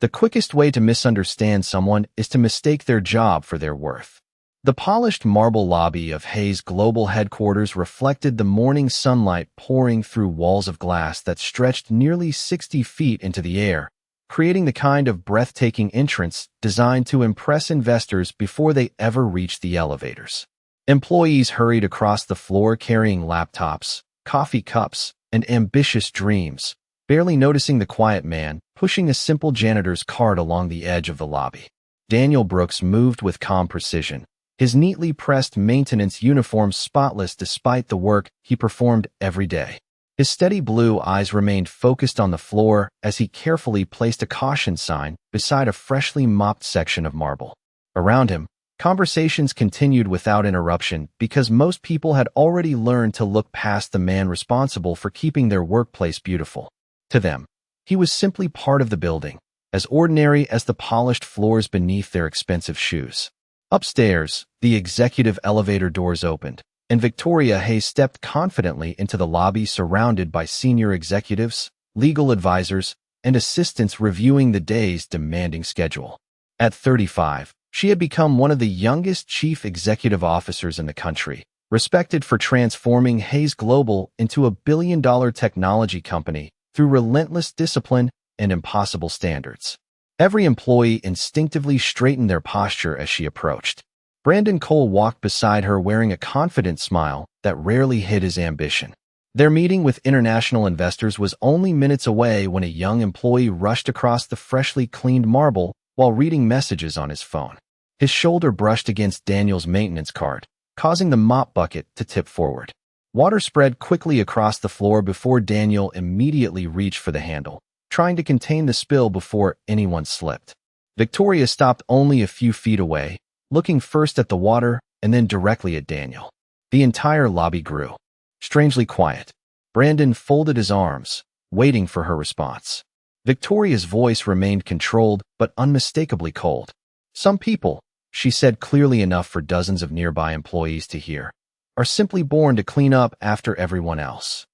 The quickest way to misunderstand someone is to mistake their job for their worth. The polished marble lobby of Hayes Global Headquarters reflected the morning sunlight pouring through walls of glass that stretched nearly 60 feet into the air, creating the kind of breathtaking entrance designed to impress investors before they ever reach the elevators. Employees hurried across the floor carrying laptops, coffee cups, and ambitious dreams, barely noticing the quiet man pushing a simple janitor's cart along the edge of the lobby. Daniel Brooks moved with calm precision, his neatly pressed maintenance uniform spotless despite the work he performed every day. His steady blue eyes remained focused on the floor as he carefully placed a caution sign beside a freshly mopped section of marble. Around him, conversations continued without interruption because most people had already learned to look past the man responsible for keeping their workplace beautiful. To them, he was simply part of the building, as ordinary as the polished floors beneath their expensive shoes. Upstairs, the executive elevator doors opened, and Victoria Hayes stepped confidently into the lobby surrounded by senior executives, legal advisors, and assistants reviewing the day's demanding schedule. At 35, she had become one of the youngest chief executive officers in the country, respected for transforming Hayes Global into a billion-dollar technology company through relentless discipline and impossible standards. Every employee instinctively straightened their posture as she approached. Brandon Cole walked beside her wearing a confident smile that rarely hid his ambition. Their meeting with international investors was only minutes away when a young employee rushed across the freshly cleaned marble while reading messages on his phone. His shoulder brushed against Daniel's maintenance cart, causing the mop bucket to tip forward. Water spread quickly across the floor before Daniel immediately reached for the handle, trying to contain the spill before anyone slipped. Victoria stopped only a few feet away, looking first at the water and then directly at Daniel. The entire lobby grew strangely quiet. Brandon folded his arms, waiting for her response. Victoria's voice remained controlled but unmistakably cold. "Some people," she said clearly enough for dozens of nearby employees to hear, "are simply born to clean up after everyone else."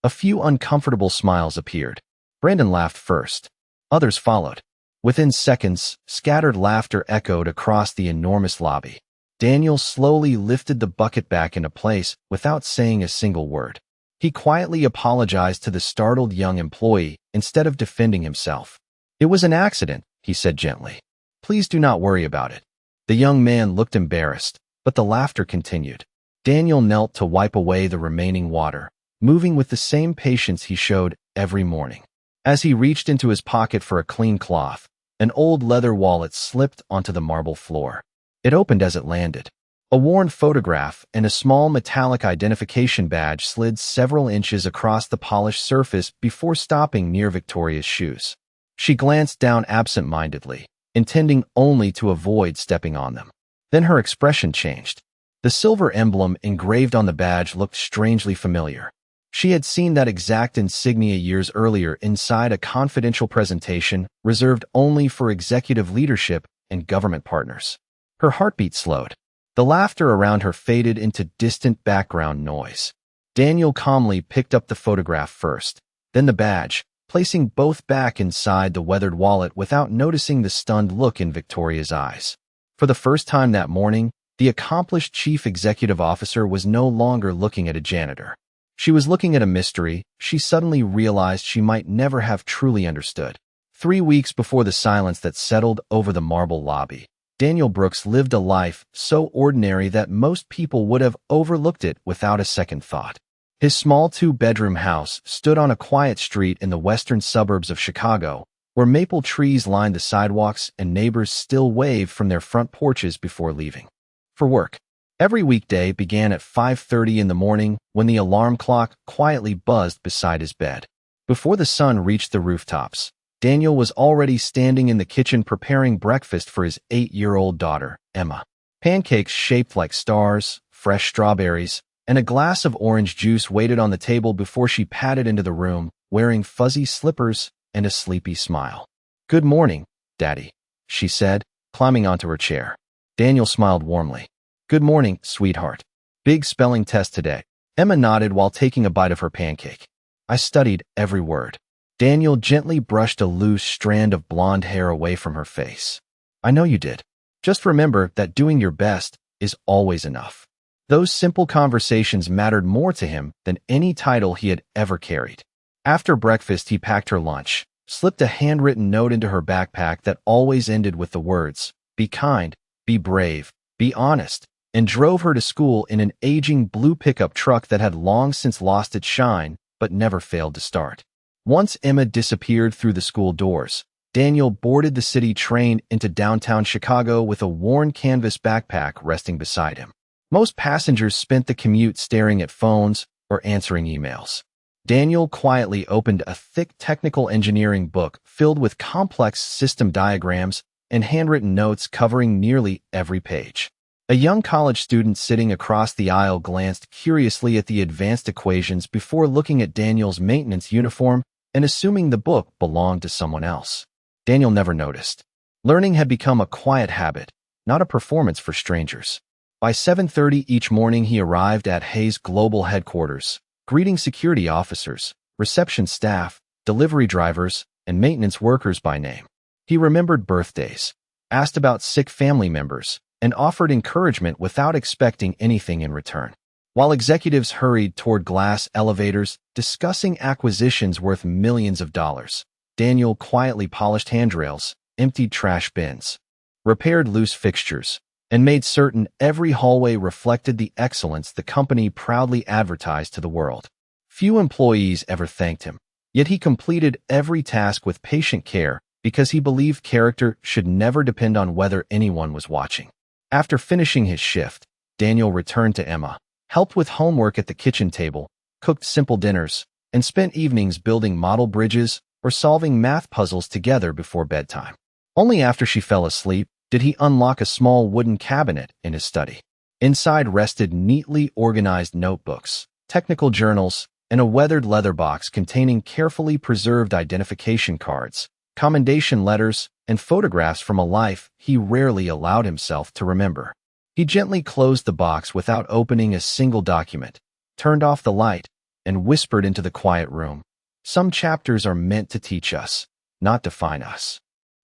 A few uncomfortable smiles appeared. Brandon laughed first. Others followed. Within seconds, scattered laughter echoed across the enormous lobby. Daniel slowly lifted the bucket back into place without saying a single word. He quietly apologized to the startled young employee instead of defending himself. "It was an accident," he said gently. "Please do not worry about it." The young man looked embarrassed, but the laughter continued. Daniel knelt to wipe away the remaining water, moving with the same patience he showed every morning. As he reached into his pocket for a clean cloth, an old leather wallet slipped onto the marble floor. It opened as it landed. A worn photograph and a small metallic identification badge slid several inches across the polished surface before stopping near Victoria's shoes. She glanced down absent-mindedly, intending only to avoid stepping on them. Then her expression changed. The silver emblem engraved on the badge looked strangely familiar. She had seen that exact insignia years earlier inside a confidential presentation reserved only for executive leadership and government partners. Her heartbeat slowed. The laughter around her faded into distant background noise. Daniel calmly picked up the photograph first, then the badge, placing both back inside the weathered wallet without noticing the stunned look in Victoria's eyes. For the first time that morning, the accomplished chief executive officer was no longer looking at a janitor. She was looking at a mystery she suddenly realized she might never have truly understood. 3 weeks before the silence that settled over the marble lobby, Daniel Brooks lived a life so ordinary that most people would have overlooked it without a second thought. His small 2-bedroom house stood on a quiet street in the western suburbs of Chicago, where maple trees lined the sidewalks and neighbors still waved from their front porches before leaving for work. Every weekday began at 5:30 in the morning when the alarm clock quietly buzzed beside his bed. Before the sun reached the rooftops, Daniel was already standing in the kitchen preparing breakfast for his 8-year-old daughter, Emma. Pancakes shaped like stars, fresh strawberries, and a glass of orange juice waited on the table before she padded into the room, wearing fuzzy slippers and a sleepy smile. "Good morning, Daddy," she said, climbing onto her chair. Daniel smiled warmly. "Good morning, sweetheart. Big spelling test today." Emma nodded while taking a bite of her pancake. "I studied every word." Daniel gently brushed a loose strand of blonde hair away from her face. I know you did. Just remember that doing your best is always enough. Those simple conversations mattered more to him than any title he had ever carried. After breakfast, he packed her lunch, slipped a handwritten note into her backpack that always ended with the words, "Be kind, be brave, be honest," and drove her to school in an aging blue pickup truck that had long since lost its shine but never failed to start. Once Emma disappeared through the school doors, Daniel boarded the city train into downtown Chicago with a worn canvas backpack resting beside him. Most passengers spent the commute staring at phones or answering emails. Daniel quietly opened a thick technical engineering book filled with complex system diagrams and handwritten notes covering nearly every page. A young college student sitting across the aisle glanced curiously at the advanced equations before looking at Daniel's maintenance uniform and assuming the book belonged to someone else. Daniel never noticed. Learning had become a quiet habit, not a performance for strangers. By 7:30 each morning, he arrived at Hayes Global Headquarters, greeting security officers, reception staff, delivery drivers, and maintenance workers by name. He remembered birthdays, asked about sick family members, and offered encouragement without expecting anything in return. While executives hurried toward glass elevators, discussing acquisitions worth millions of dollars, Daniel quietly polished handrails, emptied trash bins, repaired loose fixtures, and made certain every hallway reflected the excellence the company proudly advertised to the world. Few employees ever thanked him, yet he completed every task with patient care because he believed character should never depend on whether anyone was watching. After finishing his shift, Daniel returned to Emma, helped with homework at the kitchen table, cooked simple dinners, and spent evenings building model bridges or solving math puzzles together before bedtime. Only after she fell asleep did he unlock a small wooden cabinet in his study. Inside rested neatly organized notebooks, technical journals, and a weathered leather box containing carefully preserved identification cards, commendation letters, and photographs from a life he rarely allowed himself to remember. He gently closed the box without opening a single document, turned off the light, and whispered into the quiet room, "Some chapters are meant to teach us, not define us."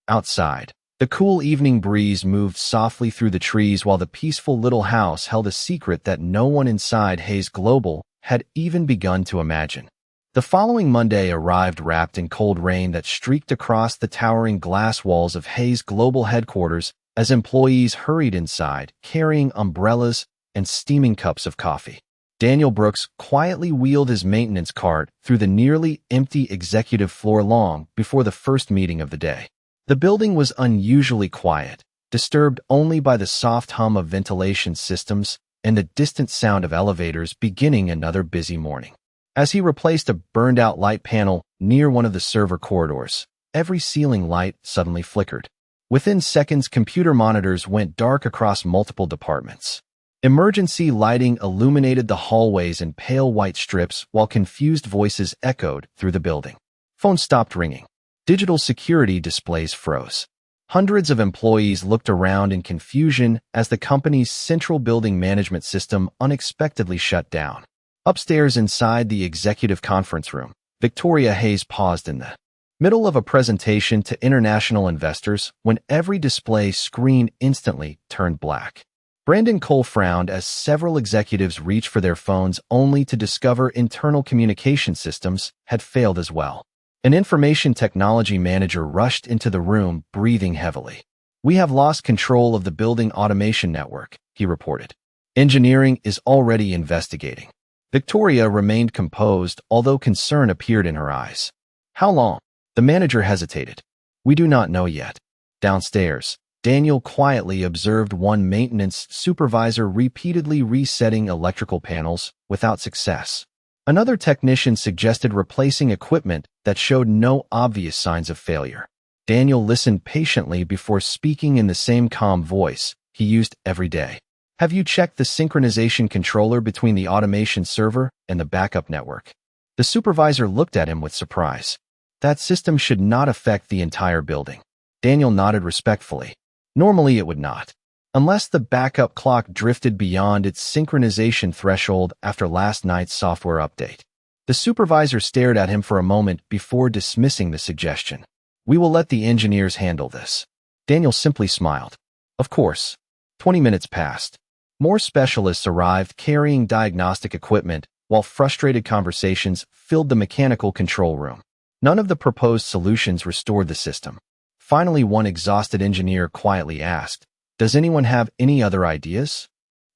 Outside, the cool evening breeze moved softly through the trees while the peaceful little house held a secret that no one inside Hayes Global had even begun to imagine. The following Monday arrived wrapped in cold rain that streaked across the towering glass walls of Hayes Global Headquarters as employees hurried inside, carrying umbrellas and steaming cups of coffee. Daniel Brooks quietly wheeled his maintenance cart through the nearly empty executive floor long before the first meeting of the day. The building was unusually quiet, disturbed only by the soft hum of ventilation systems and the distant sound of elevators beginning another busy morning. As he replaced a burned-out light panel near one of the server corridors, every ceiling light suddenly flickered. Within seconds, computer monitors went dark across multiple departments. Emergency lighting illuminated the hallways in pale white strips while confused voices echoed through the building. Phones stopped ringing. Digital security displays froze. Hundreds of employees looked around in confusion as the company's central building management system unexpectedly shut down. Upstairs inside the executive conference room, Victoria Hayes paused in the middle of a presentation to international investors when every display screen instantly turned black. Brandon Cole frowned as several executives reached for their phones only to discover internal communication systems had failed as well. An information technology manager rushed into the room, breathing heavily. "We have lost control of the building automation network," he reported. "Engineering is already investigating." Victoria remained composed, although concern appeared in her eyes. "How long?" The manager hesitated. "We do not know yet." Downstairs, Daniel quietly observed one maintenance supervisor repeatedly resetting electrical panels without success. Another technician suggested replacing equipment that showed no obvious signs of failure. Daniel listened patiently before speaking in the same calm voice he used every day. "Have you checked the synchronization controller between the automation server and the backup network?" The supervisor looked at him with surprise. "That system should not affect the entire building." Daniel nodded respectfully. Normally it would not, unless the backup clock drifted beyond its synchronization threshold after last night's software update. The supervisor stared at him for a moment before dismissing the suggestion. "We will let the engineers handle this." Daniel simply smiled. Of course. 20 minutes passed. More specialists arrived carrying diagnostic equipment, while frustrated conversations filled the mechanical control room. None of the proposed solutions restored the system. Finally, one exhausted engineer quietly asked, "Does anyone have any other ideas?"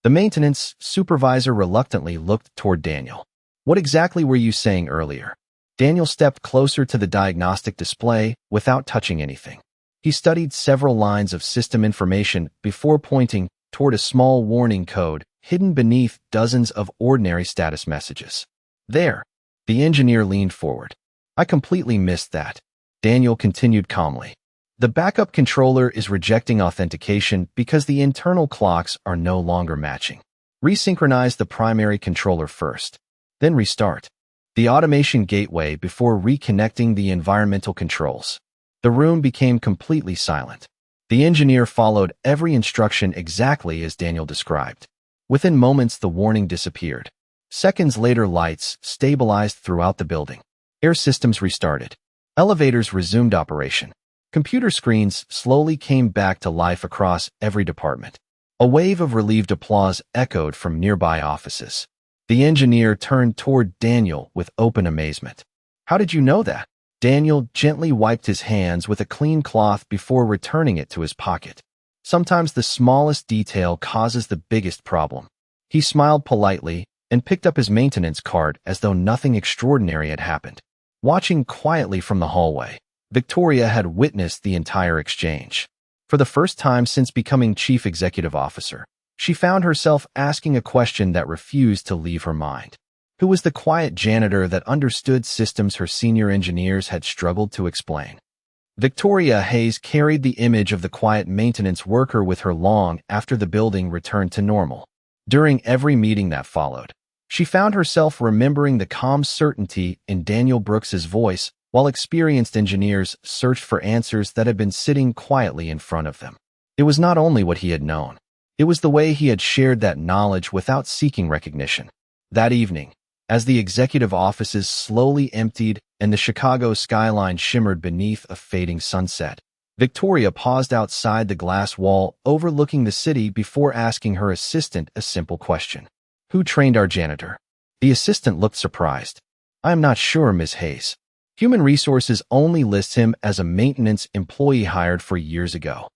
The maintenance supervisor reluctantly looked toward Daniel. "What exactly were you saying earlier?" Daniel stepped closer to the diagnostic display without touching anything. He studied several lines of system information before pointing toward a small warning code hidden beneath dozens of ordinary status messages. "There." The engineer leaned forward. "I completely missed that." Daniel continued calmly. "The backup controller is rejecting authentication because the internal clocks are no longer matching. Resynchronize the primary controller first. Then restart the automation gateway before reconnecting the environmental controls." The room became completely silent. The engineer followed every instruction exactly as Daniel described. Within moments, the warning disappeared. Seconds later, lights stabilized throughout the building. Air systems restarted. Elevators resumed operation. Computer screens slowly came back to life across every department. A wave of relieved applause echoed from nearby offices. The engineer turned toward Daniel with open amazement. "How did you know that?" Daniel gently wiped his hands with a clean cloth before returning it to his pocket. "Sometimes the smallest detail causes the biggest problem." He smiled politely and picked up his maintenance card as though nothing extraordinary had happened. Watching quietly from the hallway, Victoria had witnessed the entire exchange. For the first time since becoming chief executive officer, she found herself asking a question that refused to leave her mind. Who was the quiet janitor that understood systems her senior engineers had struggled to explain? Victoria Hayes carried the image of the quiet maintenance worker with her long after the building returned to normal. During every meeting that followed, she found herself remembering the calm certainty in Daniel Brooks's voice while experienced engineers searched for answers that had been sitting quietly in front of them. It was not only what he had known. It was the way he had shared that knowledge without seeking recognition. That evening, as the executive offices slowly emptied and the Chicago skyline shimmered beneath a fading sunset, Victoria paused outside the glass wall overlooking the city before asking her assistant a simple question. "Who trained our janitor?" The assistant looked surprised. "I am not sure, Ms. Hayes. Human Resources only lists him as a maintenance employee hired 4 years ago."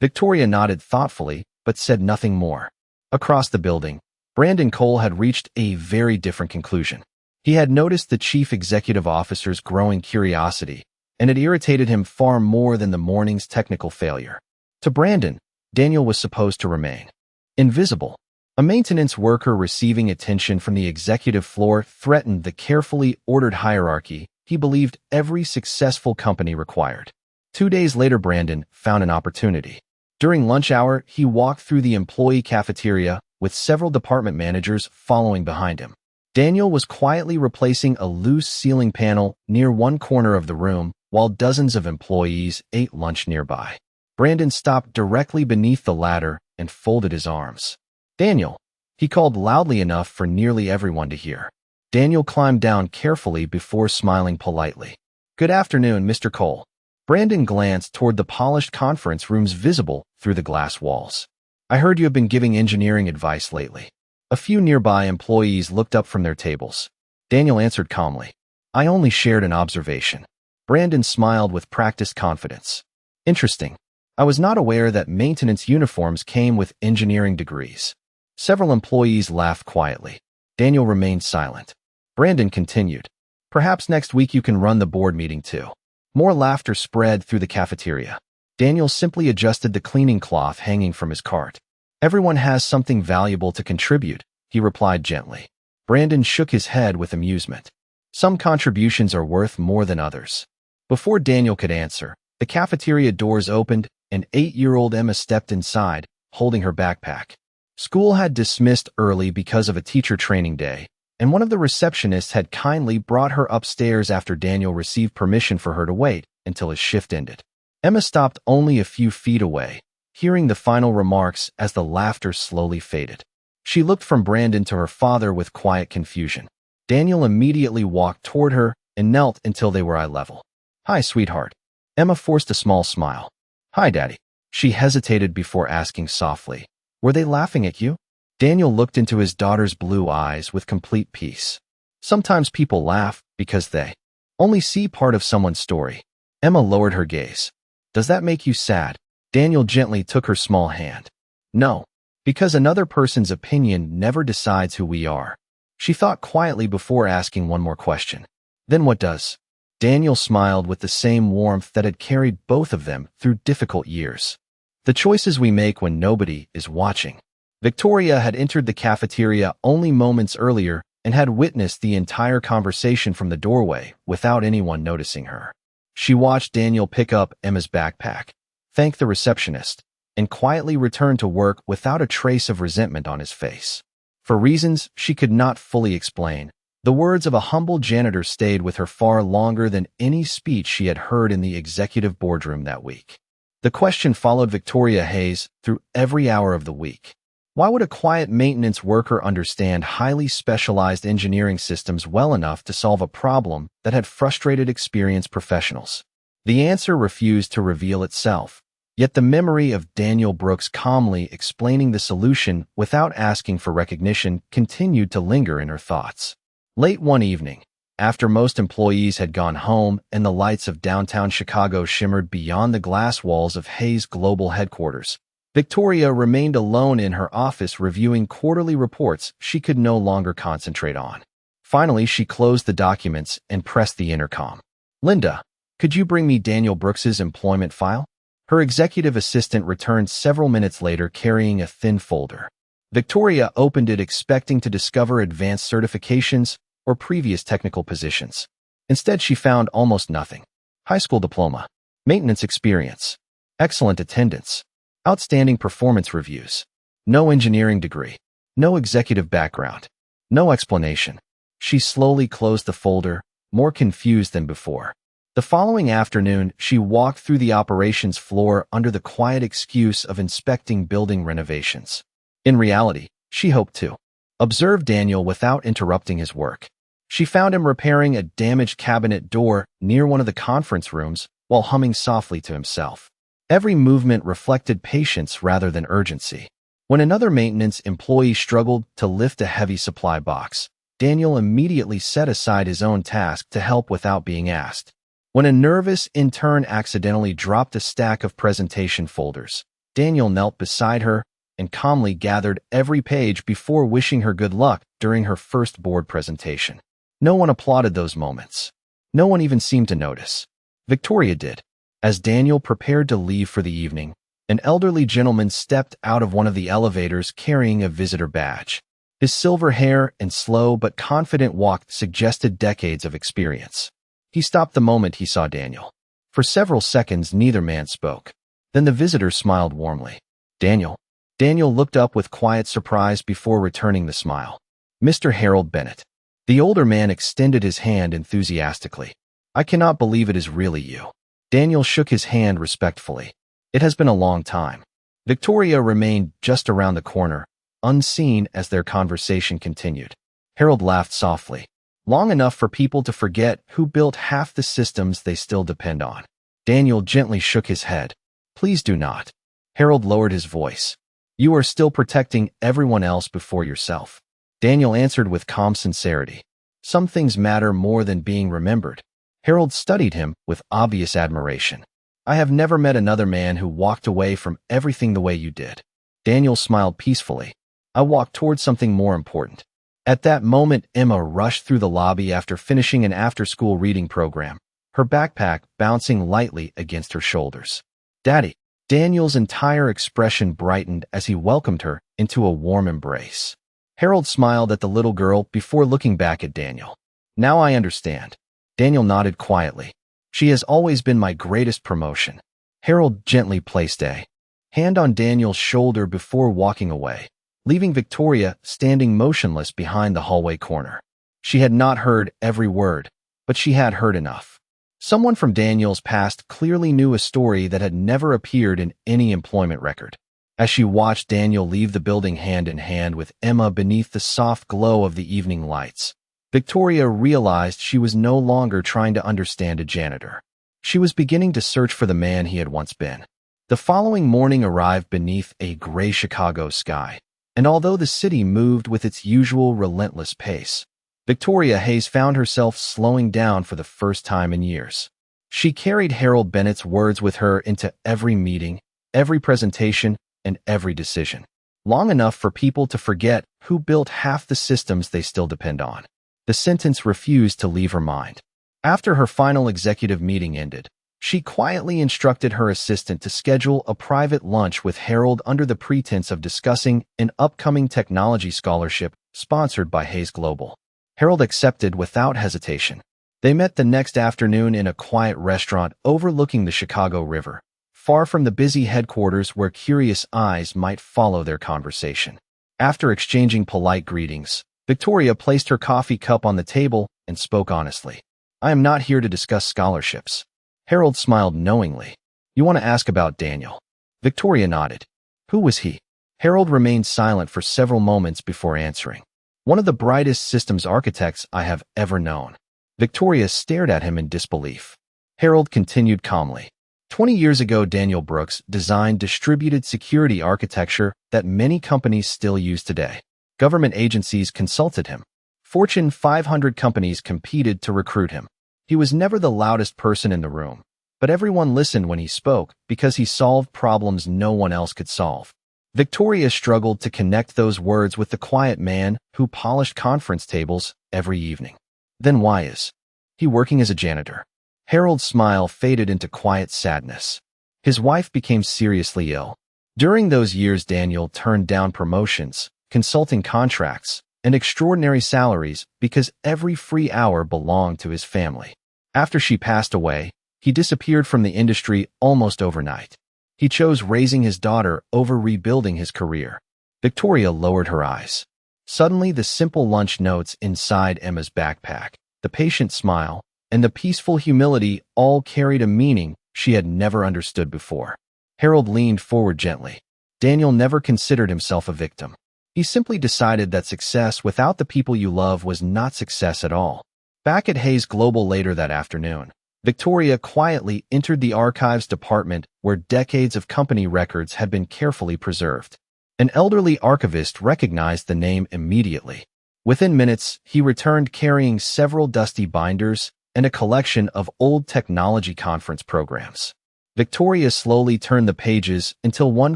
Victoria nodded thoughtfully, but said nothing more. Across the building, Brandon Cole had reached a very different conclusion. He had noticed the chief executive officer's growing curiosity, and it irritated him far more than the morning's technical failure. To Brandon, Daniel was supposed to remain invisible. A maintenance worker receiving attention from the executive floor threatened the carefully ordered hierarchy he believed every successful company required. 2 days later, Brandon found an opportunity. During lunch hour, he walked through the employee cafeteria with several department managers following behind him. Daniel was quietly replacing a loose ceiling panel near one corner of the room while dozens of employees ate lunch nearby. Brandon stopped directly beneath the ladder and folded his arms. "Daniel," he called loudly enough for nearly everyone to hear. Daniel climbed down carefully before smiling politely. "Good afternoon, Mr. Cole." Brandon glanced toward the polished conference rooms visible through the glass walls. "I heard you have been giving engineering advice lately." A few nearby employees looked up from their tables. Daniel answered calmly, "I only shared an observation." Brandon smiled with practiced confidence. "Interesting. I was not aware that maintenance uniforms came with engineering degrees." Several employees laughed quietly. Daniel remained silent. Brandon continued, "Perhaps next week you can run the board meeting too." More laughter spread through the cafeteria. Daniel simply adjusted the cleaning cloth hanging from his cart. "Everyone has something valuable to contribute," he replied gently. Brandon shook his head with amusement. "Some contributions are worth more than others." Before Daniel could answer, the cafeteria doors opened and 8-year-old Emma stepped inside, holding her backpack. School had dismissed early because of a teacher training day, and one of the receptionists had kindly brought her upstairs after Daniel received permission for her to wait until his shift ended. Emma stopped only a few feet away, hearing the final remarks as the laughter slowly faded. She looked from Brandon to her father with quiet confusion. Daniel immediately walked toward her and knelt until they were eye level. "Hi, sweetheart." Emma forced a small smile. "Hi, Daddy." She hesitated before asking softly, "Were they laughing at you?" Daniel looked into his daughter's blue eyes with complete peace. "Sometimes people laugh because they only see part of someone's story." Emma lowered her gaze. "Does that make you sad?" Daniel gently took her small hand. "No, because another person's opinion never decides who we are." She thought quietly before asking one more question. "Then what does?" Daniel smiled with the same warmth that had carried both of them through difficult years. "The choices we make when nobody is watching." Victoria had entered the cafeteria only moments earlier and had witnessed the entire conversation from the doorway without anyone noticing her. She watched Daniel pick up Emma's backpack, thank the receptionist, and quietly return to work without a trace of resentment on his face. For reasons she could not fully explain, the words of a humble janitor stayed with her far longer than any speech she had heard in the executive boardroom that week. The question followed Victoria Hayes through every hour of the week. Why would a quiet maintenance worker understand highly specialized engineering systems well enough to solve a problem that had frustrated experienced professionals? The answer refused to reveal itself. Yet the memory of Daniel Brooks calmly explaining the solution without asking for recognition continued to linger in her thoughts. Late one evening, after most employees had gone home and the lights of downtown Chicago shimmered beyond the glass walls of Hayes Global Headquarters, Victoria remained alone in her office reviewing quarterly reports she could no longer concentrate on. Finally, she closed the documents and pressed the intercom. "Linda, could you bring me Daniel Brooks's employment file?" Her executive assistant returned several minutes later carrying a thin folder. Victoria opened it expecting to discover advanced certifications or previous technical positions. Instead, she found almost nothing. High school diploma, maintenance experience, excellent attendance, outstanding performance reviews, no engineering degree, no executive background, no explanation. She slowly closed the folder, more confused than before. The following afternoon, she walked through the operations floor under the quiet excuse of inspecting building renovations. In reality, she hoped to observe Daniel without interrupting his work. She found him repairing a damaged cabinet door near one of the conference rooms while humming softly to himself. Every movement reflected patience rather than urgency. When another maintenance employee struggled to lift a heavy supply box, Daniel immediately set aside his own task to help without being asked. When a nervous intern accidentally dropped a stack of presentation folders, Daniel knelt beside her and calmly gathered every page before wishing her good luck during her first board presentation. No one applauded those moments. No one even seemed to notice. Victoria did. As Daniel prepared to leave for the evening, an elderly gentleman stepped out of one of the elevators carrying a visitor badge. His silver hair and slow but confident walk suggested decades of experience. He stopped the moment he saw Daniel. For several seconds, neither man spoke. Then the visitor smiled warmly. "Daniel." Daniel looked up with quiet surprise before returning the smile. "Mr. Harold Bennett." The older man extended his hand enthusiastically. "I cannot believe it is really you." Daniel shook his hand respectfully. "It has been a long time." Victoria remained just around the corner, unseen as their conversation continued. Harold laughed softly. "Long enough for people to forget who built half the systems they still depend on." Daniel gently shook his head. "Please do not." Harold lowered his voice. "You are still protecting everyone else before yourself." Daniel answered with calm sincerity. "Some things matter more than being remembered." Harold studied him with obvious admiration. "I have never met another man who walked away from everything the way you did." Daniel smiled peacefully. "I walked towards something more important." At that moment, Emma rushed through the lobby after finishing an after-school reading program, her backpack bouncing lightly against her shoulders. "Daddy." Daniel's entire expression brightened as he welcomed her into a warm embrace. Harold smiled at the little girl before looking back at Daniel. "Now I understand." Daniel nodded quietly. "She has always been my greatest promotion." Harold gently placed a hand on Daniel's shoulder before walking away, leaving Victoria standing motionless behind the hallway corner. She had not heard every word, but she had heard enough. Someone from Daniel's past clearly knew a story that had never appeared in any employment record. As she watched Daniel leave the building hand in hand with Emma beneath the soft glow of the evening lights, Victoria realized she was no longer trying to understand a janitor. She was beginning to search for the man he had once been. The following morning arrived beneath a gray Chicago sky, and although the city moved with its usual relentless pace, Victoria Hayes found herself slowing down for the first time in years. She carried Harold Bennett's words with her into every meeting, every presentation, and every decision, long enough for people to forget who built half the systems they still depend on. The sentence refused to leave her mind. After her final executive meeting ended, she quietly instructed her assistant to schedule a private lunch with Harold under the pretense of discussing an upcoming technology scholarship sponsored by Hayes Global. Harold accepted without hesitation. They met the next afternoon in a quiet restaurant overlooking the Chicago River, far from the busy headquarters where curious eyes might follow their conversation. After exchanging polite greetings, Victoria placed her coffee cup on the table and spoke honestly. "I am not here to discuss scholarships." Harold smiled knowingly. "You want to ask about Daniel?" Victoria nodded. "Who was he?" Harold remained silent for several moments before answering. "One of the brightest systems architects I have ever known." Victoria stared at him in disbelief. Harold continued calmly. 20 years ago, Daniel Brooks designed distributed security architecture that many companies still use today. Government agencies consulted him. Fortune 500 companies competed to recruit him. He was never the loudest person in the room, but everyone listened when he spoke because he solved problems no one else could solve. Victoria struggled to connect those words with the quiet man who polished conference tables every evening. Then why is he working as a janitor? Harold's smile faded into quiet sadness. His wife became seriously ill. During those years, Daniel turned down promotions, consulting contracts, and extraordinary salaries because every free hour belonged to his family. After she passed away, he disappeared from the industry almost overnight. He chose raising his daughter over rebuilding his career. Victoria lowered her eyes. Suddenly, the simple lunch notes inside Emma's backpack, the patient smile, and the peaceful humility all carried a meaning she had never understood before. Harold leaned forward gently. Daniel never considered himself a victim. He simply decided that success without the people you love was not success at all. Back at Hayes Global later that afternoon, Victoria quietly entered the archives department where decades of company records had been carefully preserved. An elderly archivist recognized the name immediately. Within minutes, he returned carrying several dusty binders and a collection of old technology conference programs. Victoria slowly turned the pages until one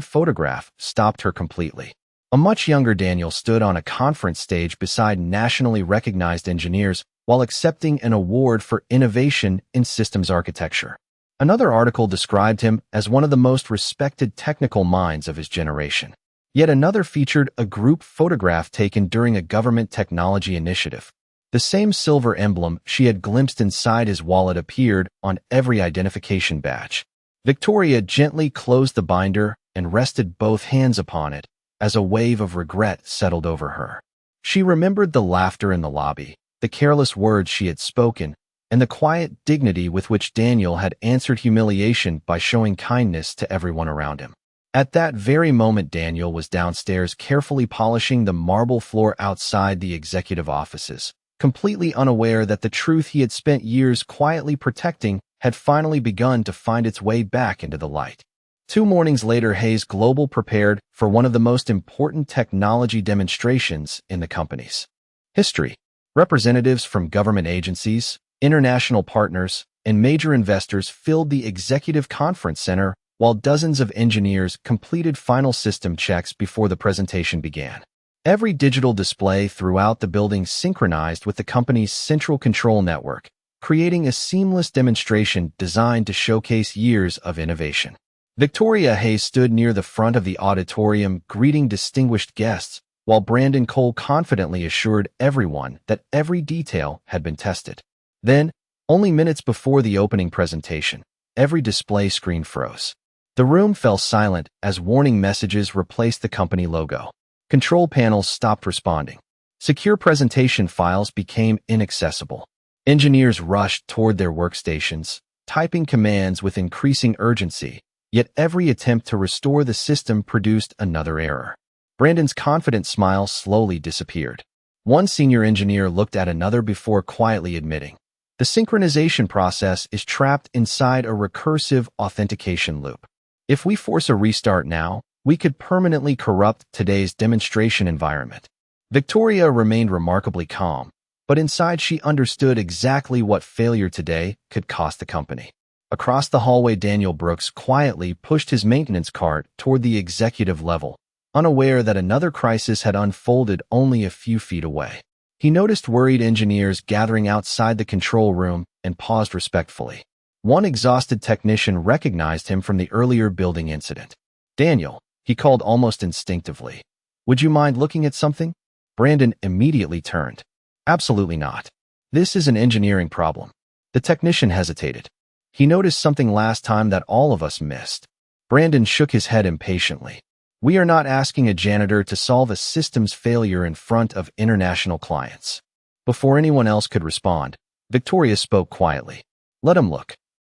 photograph stopped her completely. A much younger Daniel stood on a conference stage beside nationally recognized engineers while accepting an award for innovation in systems architecture. Another article described him as one of the most respected technical minds of his generation. Yet another featured a group photograph taken during a government technology initiative. The same silver emblem she had glimpsed inside his wallet appeared on every identification badge. Victoria gently closed the binder and rested both hands upon it as a wave of regret settled over her. She remembered the laughter in the lobby, the careless words she had spoken, and the quiet dignity with which Daniel had answered humiliation by showing kindness to everyone around him. At that very moment, Daniel was downstairs carefully polishing the marble floor outside the executive offices, completely unaware that the truth he had spent years quietly protecting had finally begun to find its way back into the light. 2 mornings later, Hayes Global prepared for one of the most important technology demonstrations in the company's history. Representatives from government agencies, international partners, and major investors filled the executive conference center while dozens of engineers completed final system checks before the presentation began. Every digital display throughout the building synchronized with the company's central control network, creating a seamless demonstration designed to showcase years of innovation. Victoria Hayes stood near the front of the auditorium greeting distinguished guests, while Brandon Cole confidently assured everyone that every detail had been tested. Then, only minutes before the opening presentation, every display screen froze. The room fell silent as warning messages replaced the company logo. Control panels stopped responding. Secure presentation files became inaccessible. Engineers rushed toward their workstations, typing commands with increasing urgency, yet every attempt to restore the system produced another error. Brandon's confident smile slowly disappeared. One senior engineer looked at another before quietly admitting, "The synchronization process is trapped inside a recursive authentication loop. If we force a restart now, we could permanently corrupt today's demonstration environment." Victoria remained remarkably calm, but inside she understood exactly what failure today could cost the company. Across the hallway, Daniel Brooks quietly pushed his maintenance cart toward the executive level, unaware that another crisis had unfolded only a few feet away. He noticed worried engineers gathering outside the control room and paused respectfully. One exhausted technician recognized him from the earlier building incident. "Daniel," he called almost instinctively. "Would you mind looking at something?" Brandon immediately turned. "Absolutely not. This is an engineering problem." The technician hesitated. He noticed something last time that all of us missed. Brandon shook his head impatiently. "We are not asking a janitor to solve a systems failure in front of international clients." Before anyone else could respond, Victoria spoke quietly. "Let him look."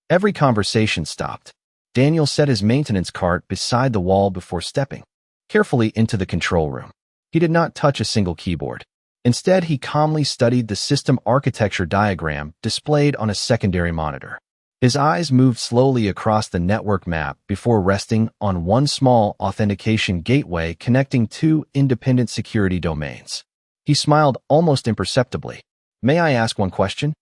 Every conversation stopped. Daniel set his maintenance cart beside the wall before stepping carefully into the control room. He did not touch a single keyboard. Instead, he calmly studied the system architecture diagram displayed on a secondary monitor. His eyes moved slowly across the network map before resting on one small authentication gateway connecting two independent security domains. He smiled almost imperceptibly. "May I ask one question?"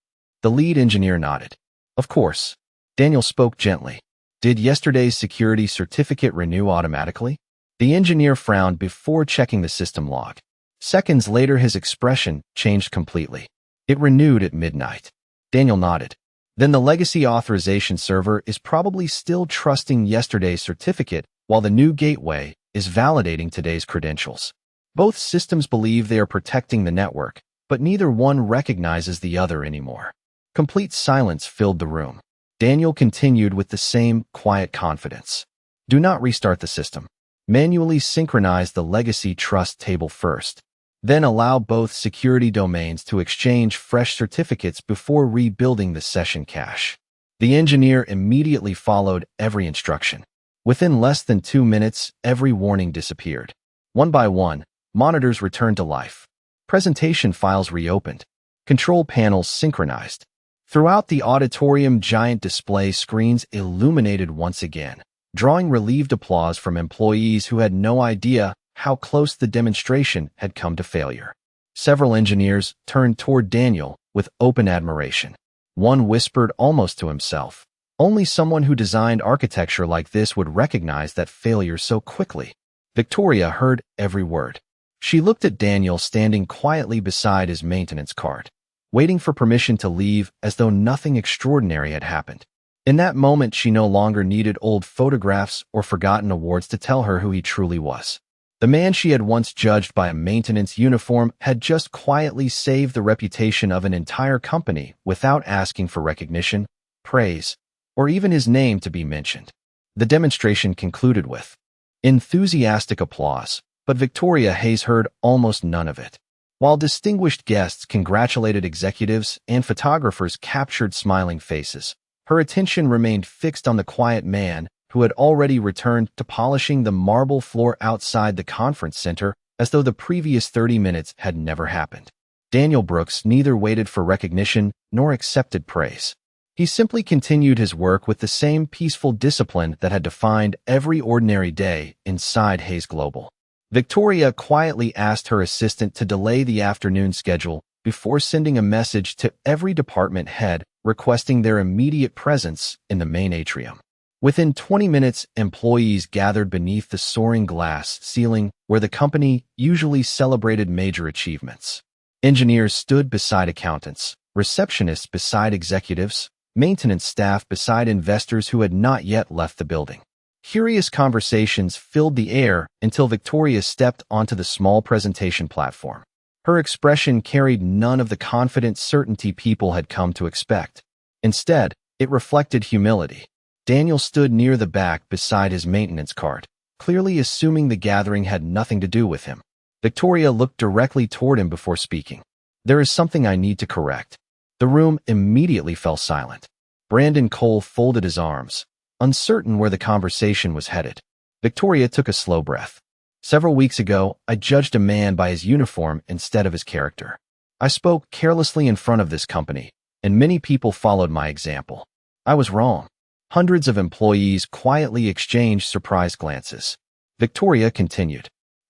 The lead engineer nodded. "Of course." Daniel spoke gently. "Did yesterday's security certificate renew automatically?" The engineer frowned before checking the system log. Seconds later, his expression changed completely. "It renewed at midnight." Daniel nodded. "Then the legacy authorization server is probably still trusting yesterday's certificate while the new gateway is validating today's credentials. Both systems believe they are protecting the network, but neither one recognizes the other anymore." Complete silence filled the room. Daniel continued with the same quiet confidence. "Do not restart the system. Manually synchronize the legacy trust table first. Then allow both security domains to exchange fresh certificates before rebuilding the session cache." The engineer immediately followed every instruction. Within less than 2 minutes, every warning disappeared. One by one, monitors returned to life. Presentation files reopened. Control panels synchronized. Throughout the auditorium, giant display screens illuminated once again, drawing relieved applause from employees who had no idea how close the demonstration had come to failure. Several engineers turned toward Daniel with open admiration. One whispered almost to himself, "Only someone who designed architecture like this would recognize that failure so quickly." Victoria heard every word. She looked at Daniel standing quietly beside his maintenance cart, waiting for permission to leave as though nothing extraordinary had happened. In that moment, she no longer needed old photographs or forgotten awards to tell her who he truly was. The man she had once judged by a maintenance uniform had just quietly saved the reputation of an entire company without asking for recognition, praise, or even his name to be mentioned. The demonstration concluded with enthusiastic applause, but Victoria Hayes heard almost none of it. While distinguished guests congratulated executives and photographers captured smiling faces, her attention remained fixed on the quiet man who had already returned to polishing the marble floor outside the conference center as though the previous 30 minutes had never happened. Daniel Brooks neither waited for recognition nor accepted praise. He simply continued his work with the same peaceful discipline that had defined every ordinary day inside Hayes Global. Victoria quietly asked her assistant to delay the afternoon schedule before sending a message to every department head requesting their immediate presence in the main atrium. Within 20 minutes, employees gathered beneath the soaring glass ceiling where the company usually celebrated major achievements. Engineers stood beside accountants, receptionists beside executives, maintenance staff beside investors who had not yet left the building. Curious conversations filled the air until Victoria stepped onto the small presentation platform. Her expression carried none of the confident certainty people had come to expect. Instead, it reflected humility. Daniel stood near the back beside his maintenance cart, clearly assuming the gathering had nothing to do with him. Victoria looked directly toward him before speaking. "There is something I need to correct." The room immediately fell silent. Brandon Cole folded his arms, uncertain where the conversation was headed. Victoria took a slow breath. Several weeks ago, I judged a man by his uniform instead of his character. I spoke carelessly in front of this company, and many people followed my example. I was wrong. Hundreds of employees quietly exchanged surprised glances. Victoria continued.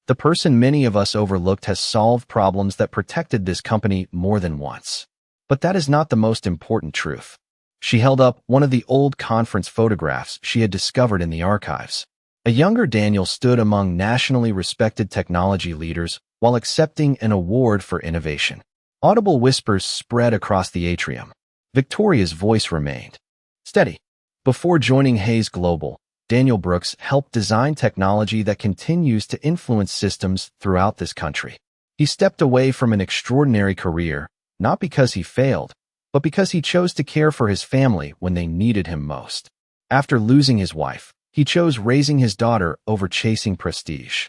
The person many of us overlooked has solved problems that protected this company more than once. But that is not the most important truth. She held up one of the old conference photographs she had discovered in the archives. A younger Daniel stood among nationally respected technology leaders while accepting an award for innovation. Audible whispers spread across the atrium. Victoria's voice remained steady. Before joining Hayes Global, Daniel Brooks helped design technology that continues to influence systems throughout this country. He stepped away from an extraordinary career, not because he failed, but because he chose to care for his family when they needed him most. After losing his wife, he chose raising his daughter over chasing prestige.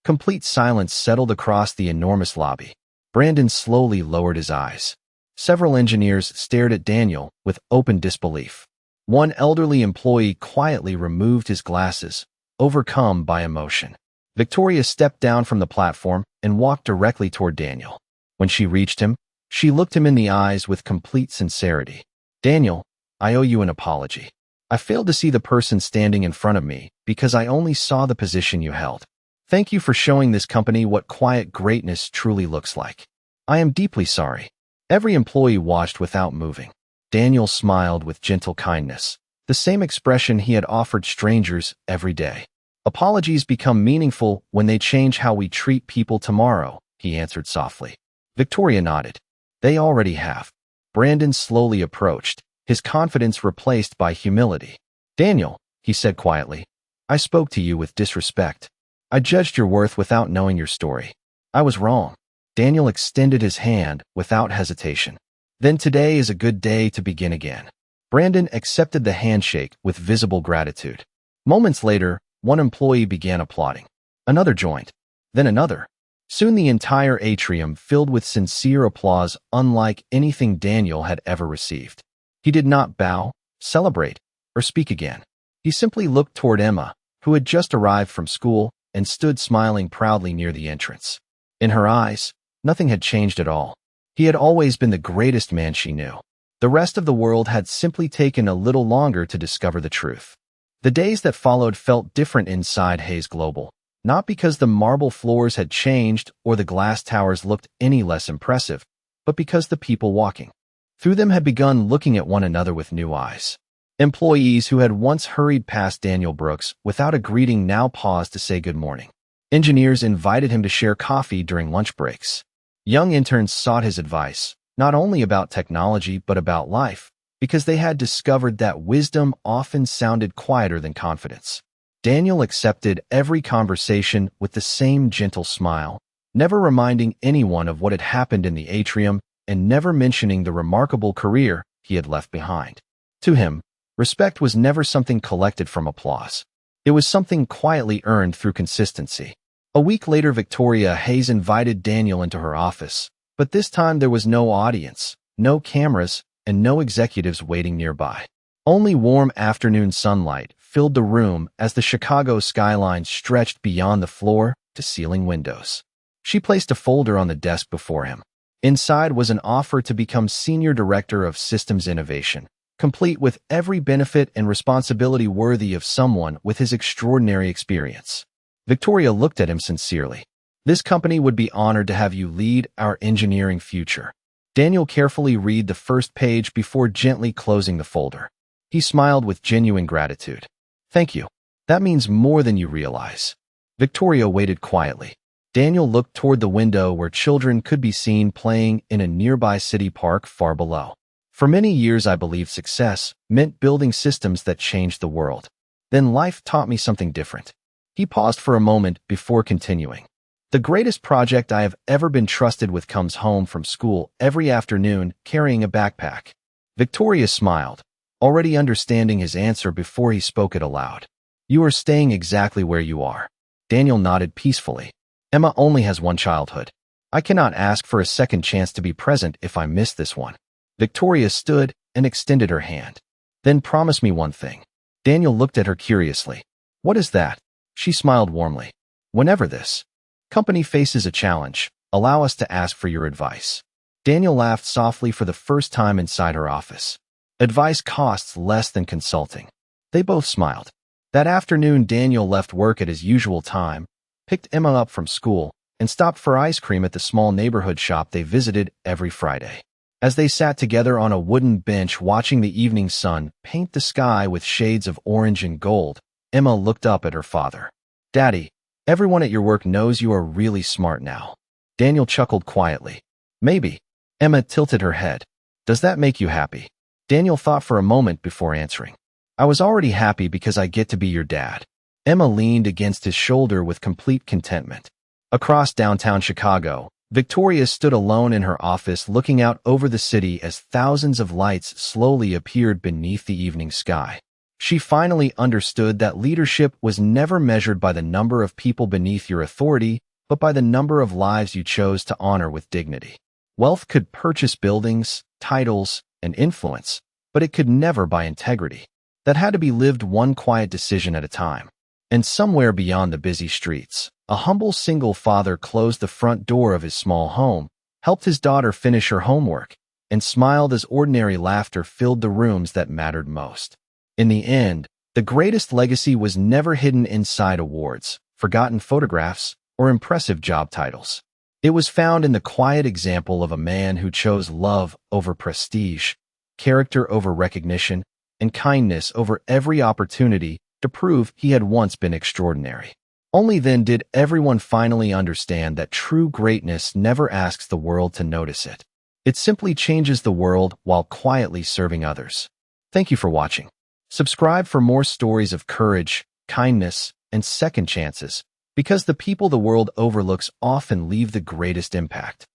Complete silence settled across the enormous lobby. Brandon slowly lowered his eyes. Several engineers stared at Daniel with open disbelief. One elderly employee quietly removed his glasses, overcome by emotion. Victoria stepped down from the platform and walked directly toward Daniel. When she reached him, she looked him in the eyes with complete sincerity. Daniel, I owe you an apology. I failed to see the person standing in front of me because I only saw the position you held. Thank you for showing this company what quiet greatness truly looks like. I am deeply sorry. Every employee watched without moving. Daniel smiled with gentle kindness, the same expression he had offered strangers every day. Apologies become meaningful when they change how we treat people tomorrow, he answered softly. Victoria nodded. They already have. Brandon slowly approached, his confidence replaced by humility. Daniel, he said quietly, I spoke to you with disrespect. I judged your worth without knowing your story. I was wrong. Daniel extended his hand without hesitation. Then today is a good day to begin again. Brandon accepted the handshake with visible gratitude. Moments later, one employee began applauding. Another joined. Then another. Soon the entire atrium filled with sincere applause unlike anything Daniel had ever received. He did not bow, celebrate, or speak again. He simply looked toward Emma, who had just arrived from school, and stood smiling proudly near the entrance. In her eyes, nothing had changed at all. He had always been the greatest man she knew. The rest of the world had simply taken a little longer to discover the truth. The days that followed felt different inside Hayes Global, not because the marble floors had changed or the glass towers looked any less impressive, but because the people walking through them had begun looking at one another with new eyes. Employees who had once hurried past Daniel Brooks without a greeting now paused to say good morning. Engineers invited him to share coffee during lunch breaks. Young interns sought his advice, not only about technology but about life, because they had discovered that wisdom often sounded quieter than confidence. Daniel accepted every conversation with the same gentle smile, never reminding anyone of what had happened in the atrium and never mentioning the remarkable career he had left behind. To him, respect was never something collected from applause. It was something quietly earned through consistency. A week later, Victoria Hayes invited Daniel into her office, but this time there was no audience, no cameras, and no executives waiting nearby. Only warm afternoon sunlight filled the room as the Chicago skyline stretched beyond the floor to ceiling windows. She placed a folder on the desk before him. Inside was an offer to become Senior Director of Systems Innovation, complete with every benefit and responsibility worthy of someone with his extraordinary experience. Victoria looked at him sincerely. This company would be honored to have you lead our engineering future. Daniel carefully read the first page before gently closing the folder. He smiled with genuine gratitude. Thank you. That means more than you realize. Victoria waited quietly. Daniel looked toward the window where children could be seen playing in a nearby city park far below. For many years I believed success meant building systems that changed the world. Then life taught me something different. He paused for a moment before continuing. The greatest project I have ever been trusted with comes home from school every afternoon carrying a backpack. Victoria smiled, already understanding his answer before he spoke it aloud. You are staying exactly where you are. Daniel nodded peacefully. Emma only has one childhood. I cannot ask for a second chance to be present if I miss this one. Victoria stood and extended her hand. Then promise me one thing. Daniel looked at her curiously. What is that? She smiled warmly. Whenever this company faces a challenge, allow us to ask for your advice. Daniel laughed softly for the first time inside her office. Advice costs less than consulting. They both smiled. That afternoon, Daniel left work at his usual time, picked Emma up from school, and stopped for ice cream at the small neighborhood shop they visited every Friday. As they sat together on a wooden bench watching the evening sun paint the sky with shades of orange and gold, Emma looked up at her father. "Daddy, everyone at your work knows you are really smart now." Daniel chuckled quietly. "Maybe." Emma tilted her head. "Does that make you happy?" Daniel thought for a moment before answering. "I was already happy because I get to be your dad." Emma leaned against his shoulder with complete contentment. Across downtown Chicago, Victoria stood alone in her office looking out over the city as thousands of lights slowly appeared beneath the evening sky. She finally understood that leadership was never measured by the number of people beneath your authority, but by the number of lives you chose to honor with dignity. Wealth could purchase buildings, titles, and influence, but it could never buy integrity. That had to be lived one quiet decision at a time. And somewhere beyond the busy streets, a humble single father closed the front door of his small home, helped his daughter finish her homework, and smiled as ordinary laughter filled the rooms that mattered most. In the end, the greatest legacy was never hidden inside awards, forgotten photographs, or impressive job titles. It was found in the quiet example of a man who chose love over prestige, character over recognition, and kindness over every opportunity to prove he had once been extraordinary. Only then did everyone finally understand that true greatness never asks the world to notice it. It simply changes the world while quietly serving others. Thank you for watching. Subscribe for more stories of courage, kindness, and second chances, because the people the world overlooks often leave the greatest impact.